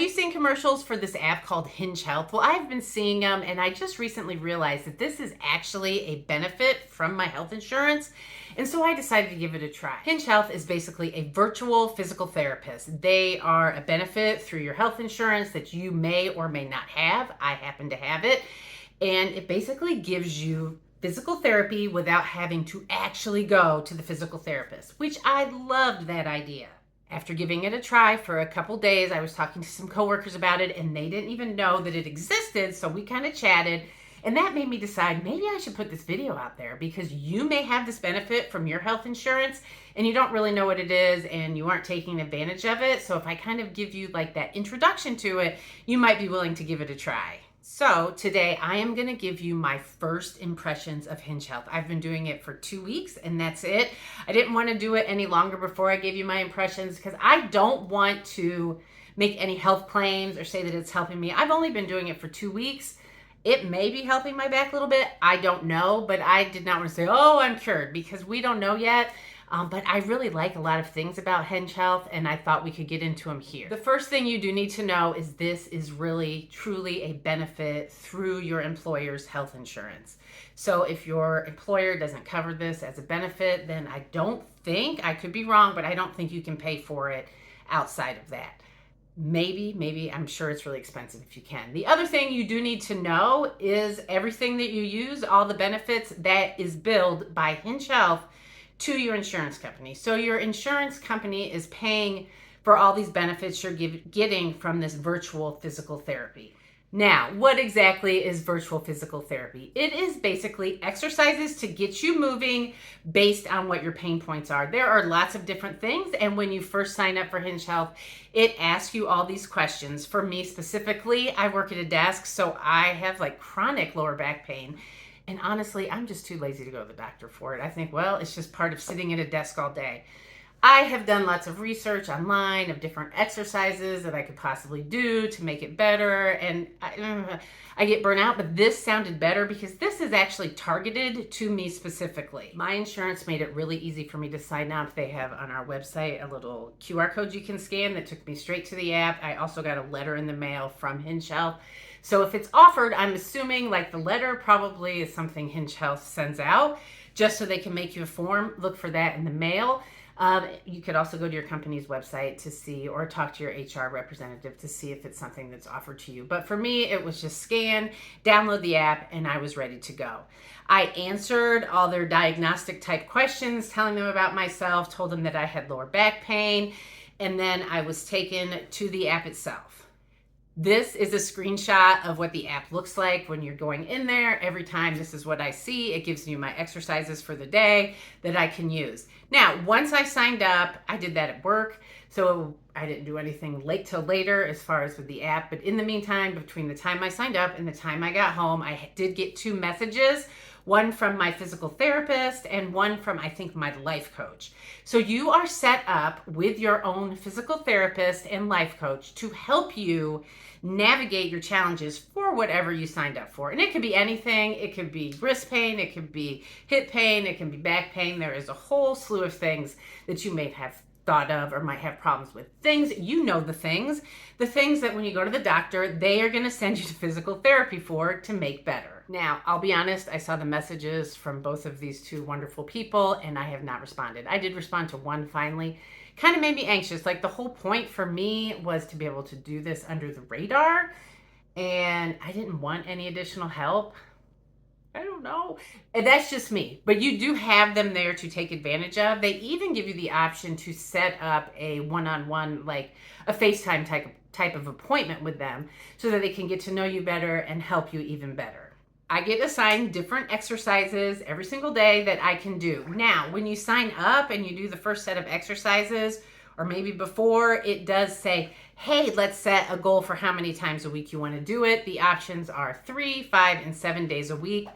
Have you seen commercials for this app called Hinge Health? Well, I've been seeing them, and I just recently realized that this is actually a benefit from my health insurance. And so I decided to give it a try. Hinge Health is basically a virtual physical therapist. They are a benefit through your health insurance that you may or may not have. I happen to have it. And it basically gives you physical therapy without having to actually go to the physical therapist, which I loved that idea. After giving it a try for a couple days, I was talking to some coworkers about it, and they didn't even know that it existed, so we kind of chatted, and that made me decide maybe I should put this video out there because you may have this benefit from your health insurance and you don't really know what it is and you aren't taking advantage of it. So if I kind of give you like that introduction to it, you might be willing to give it a try. So today I am going to give you my first impressions of Hinge Health. I've been doing it for 2 weeks and that's it. I didn't want to do it any longer before I gave you my impressions because I don't want to make any health claims or say that it's helping me. I've only been doing it for 2 weeks. It may be helping my back a little bit. I don't know, but I did not want to say, oh, I'm cured, because we don't know yet. But I really like a lot of things about Hinge Health, and I thought we could get into them here. The first thing you do need to know is this is really, truly a benefit through your employer's health insurance. So if your employer doesn't cover this as a benefit, then I don't think, I could be wrong, but I don't think you can pay for it outside of that. Maybe, I'm sure it's really expensive if you can. The other thing you do need to know is everything that you use, all the benefits, that is billed by Hinge Health to your insurance company. So your insurance company is paying for all these benefits you're getting from this virtual physical therapy. Now, what exactly is virtual physical therapy? It is basically exercises to get you moving based on what your pain points are. There are lots of different things, and when you first sign up for Hinge Health, it asks you all these questions. For me specifically, I work at a desk, so I have like chronic lower back pain. And honestly, I'm just too lazy to go to the doctor for it. I think, well, it's just part of sitting at a desk all day. I have done lots of research online of different exercises that I could possibly do to make it better. And I get burnt out, but this sounded better because this is actually targeted to me specifically. My insurance made it really easy for me to sign up. They have on our website a little QR code you can scan that took me straight to the app. I also got a letter in the mail from Hinge Health. So if it's offered, I'm assuming like the letter probably is something Hinge Health sends out just so they can make you a form. Look for that in the mail. You could also go to your company's website to see, or talk to your HR representative to see if it's something that's offered to you. But for me, it was just scan, download the app, and I was ready to go. I answered all their diagnostic type questions, telling them about myself, told them that I had lower back pain, and then I was taken to the app itself. This is a screenshot of what the app looks like when you're going in there. Every time this is what I see. It gives me my exercises for the day that I can use. Now, once I signed up, I did that at work, so I didn't do anything late till later as far as with the app. But in the meantime, between the time I signed up and the time I got home, I did get 2 messages. One from my physical therapist and one from, I think, my life coach. So you are set up with your own physical therapist and life coach to help you navigate your challenges for whatever you signed up for. And it could be anything. It could be wrist pain. It could be hip pain. It can be back pain. There is a whole slew of things that you may have thought of or might have problems with. Things, you know, the things that when you go to the doctor, they are going to send you to physical therapy for to make better. Now, I'll be honest, I saw the messages from both of these 2 wonderful people and I have not responded. I did respond to one finally. Kind of made me anxious. Like the whole point for me was to be able to do this under the radar, and I didn't want any additional help. I don't know. And that's just me. But you do have them there to take advantage of. They even give you the option to set up a one-on-one, like a FaceTime type of appointment with them so that they can get to know you better and help you even better. I get assigned different exercises every single day that I can do. Now, when you sign up and you do the first set of exercises, or maybe before, it does say, hey, let's set a goal for how many times a week you want to do it. The options are 3, 5, and 7 days a week.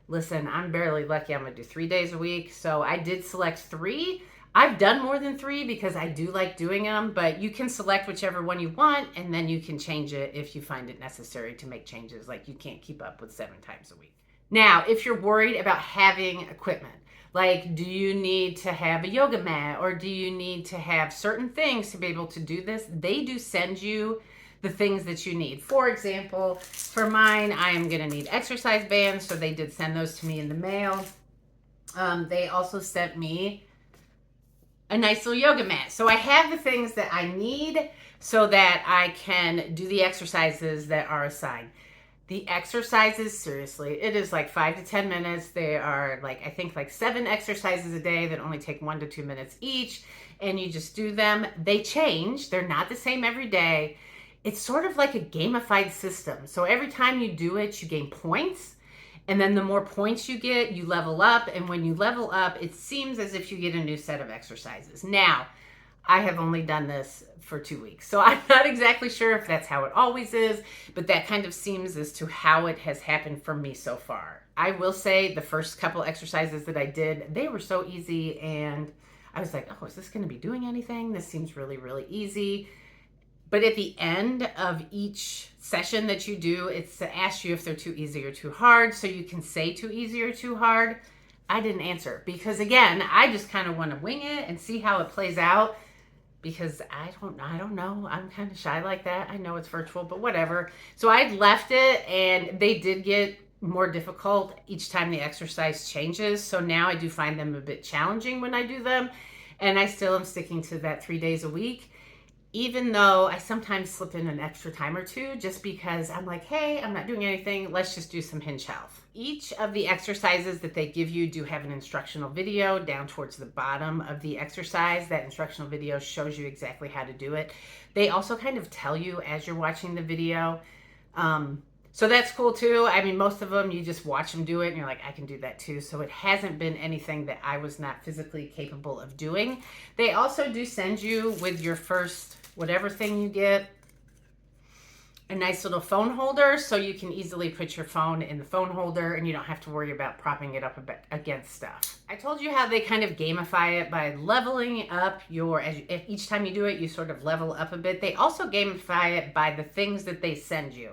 Listen, I'm barely lucky. I'm going to do 3 days a week. So I did select 3. I've done more than 3 because I do like doing them, but you can select whichever one you want, and then you can change it if you find it necessary to make changes. Like you can't keep up with 7 times a week. Now, if you're worried about having equipment, like do you need to have a yoga mat or do you need to have certain things to be able to do this? They do send you the things that you need. For example, for mine, I am going to need exercise bands, so they did send those to me in the mail. They also sent me a nice little yoga mat. So I have the things that I need so that I can do the exercises that are assigned. The exercises, seriously, it is like 5 to 10 minutes. They are like, I think like 7 exercises a day that only take 1 to 2 minutes each. And you just do them. They change. They're not the same every day. It's sort of like a gamified system. So every time you do it, you gain points. And then the more points you get, you level up. And when you level up, it seems as if you get a new set of exercises. Now, I have only done this for 2 weeks, so I'm not exactly sure if that's how it always is, but that kind of seems as to how it has happened for me so far. I will say the first couple exercises that I did, they were so easy, and I was like, oh, is this going to be doing anything? This seems really, really easy. But at the end of each session that you do, it's to ask you if they're too easy or too hard, so you can say too easy or too hard. I didn't answer because, again, I just kind of want to wing it and see how it plays out. Because I don't know. I'm kind of shy like that. I know it's virtual, but whatever. So I left it, and they did get more difficult each time the exercise changes. So now I do find them a bit challenging when I do them. And I still am sticking to that 3 days a week, even though I sometimes slip in an extra time or two just because I'm like, hey, I'm not doing anything. Let's just do some Hinge Health. Each of the exercises that they give you do have an instructional video down towards the bottom of the exercise. That instructional video shows you exactly how to do it. They also kind of tell you as you're watching the video. So that's cool too. I mean, most of them, you just watch them do it and you're like, I can do that too. So it hasn't been anything that I was not physically capable of doing. They also do send you with your first whatever thing you get, a nice little phone holder so you can easily put your phone in the phone holder and you don't have to worry about propping it up against stuff. I told you how they kind of gamify it by leveling up each time you do it, you sort of level up a bit. They also gamify it by the things that they send you.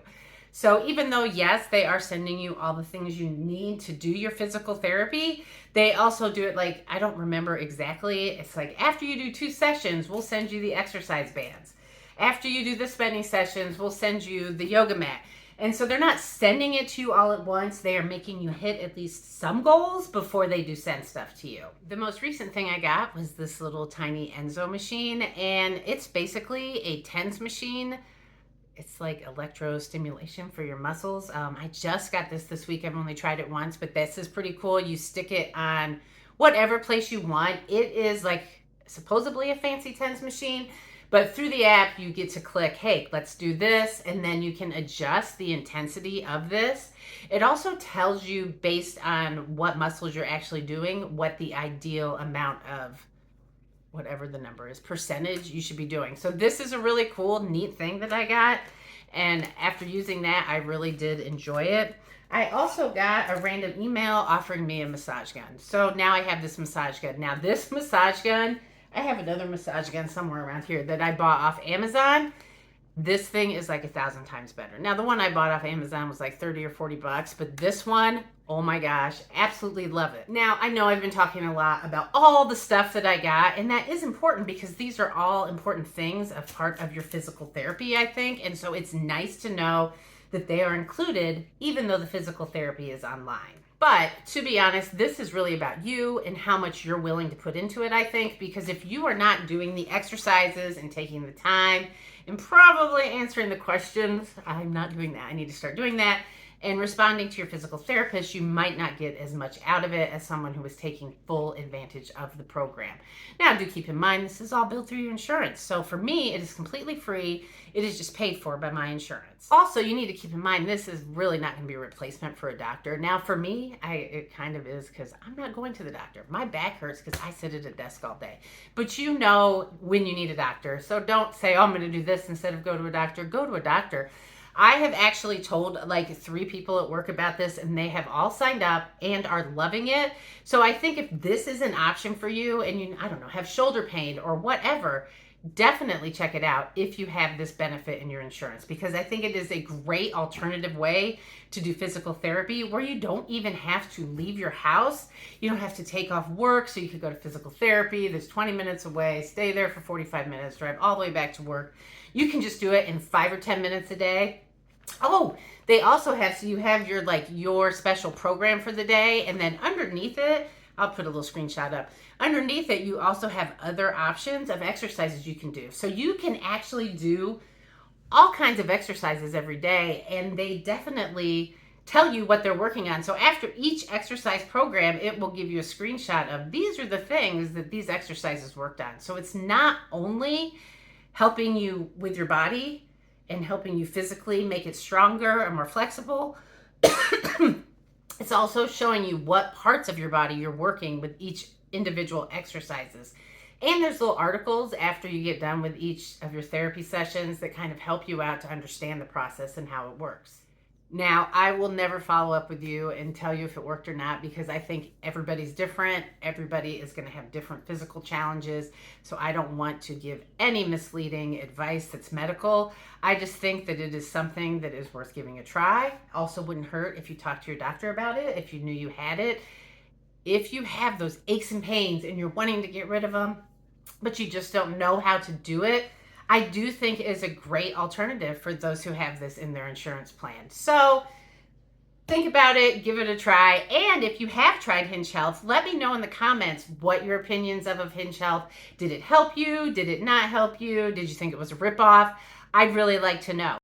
So even though, yes, they are sending you all the things you need to do your physical therapy, they also do it like, I don't remember exactly. It's like after you do 2 sessions, we'll send you the exercise bands. After you do the spinning sessions, we'll send you the yoga mat. And so they're not sending it to you all at once. They are making you hit at least some goals before they do send stuff to you. The most recent thing I got was this little tiny Enzo machine, and it's basically a TENS machine. It's like electrostimulation for your muscles. I just got this week. I've only tried it once, but this is pretty cool. You stick it on whatever place you want. It is like supposedly a fancy TENS machine, but through the app, you get to click, hey, let's do this, and then you can adjust the intensity of this. It also tells you, based on what muscles you're actually doing, what the ideal amount of whatever the number is, percentage you should be doing. So this is a really cool, neat thing that I got. And after using that, I really did enjoy it. I also got a random email offering me a massage gun. So now I have this massage gun. Now this massage gun, I have another massage gun somewhere around here that I bought off Amazon. This thing is like 1,000 times better. Now the one I bought off Amazon was like 30 or 40 bucks, but this one, oh my gosh, absolutely love it. Now I know I've been talking a lot about all the stuff that I got, and that is important because these are all important things, a part of your physical therapy, I think. And so it's nice to know that they are included even though the physical therapy is online. But to be honest, this is really about you and how much you're willing to put into it, I think, because if you are not doing the exercises and taking the time and probably answering the questions, I'm not doing that, I need to start doing that, and responding to your physical therapist, you might not get as much out of it as someone who is taking full advantage of the program. Now, do keep in mind, this is all billed through your insurance. So for me, it is completely free. It is just paid for by my insurance. Also, you need to keep in mind, this is really not going to be a replacement for a doctor. Now, for me, it kind of is because I'm not going to the doctor. My back hurts because I sit at a desk all day. But you know when you need a doctor. So don't say, oh, I'm going to do this instead of go to a doctor. Go to a doctor. I have actually told like 3 people at work about this, and they have all signed up and are loving it. So I think if this is an option for you and you, I don't know, have shoulder pain or whatever, definitely check it out if you have this benefit in your insurance, because I think it is a great alternative way to do physical therapy where you don't even have to leave your house. You don't have to take off work, so you could go to physical therapy that's 20 minutes away, stay there for 45 minutes, drive all the way back to work. You can just do it in 5 or 10 minutes a day. Oh, they also have, so you have your special program for the day, and then underneath it, I'll put a little screenshot up. Underneath it, you also have other options of exercises you can do. So you can actually do all kinds of exercises every day, and they definitely tell you what they're working on. So after each exercise program, it will give you a screenshot of these are the things that these exercises worked on. So it's not only helping you with your body and helping you physically make it stronger and more flexible, it's also showing you what parts of your body you're working with each individual exercises. And there's little articles after you get done with each of your therapy sessions that kind of help you out to understand the process and how it works. Now, I will never follow up with you and tell you if it worked or not, because I think everybody's different. Everybody is going to have different physical challenges. So I don't want to give any misleading advice that's medical. I just think that it is something that is worth giving a try. Also wouldn't hurt if you talked to your doctor about it, if you knew you had it. If you have those aches and pains and you're wanting to get rid of them, but you just don't know how to do it, I do think it is a great alternative for those who have this in their insurance plan. So think about it, give it a try. And if you have tried Hinge Health, let me know in the comments what your opinions of Hinge Health. Did it help you? Did it not help you? Did you think it was a ripoff? I'd really like to know.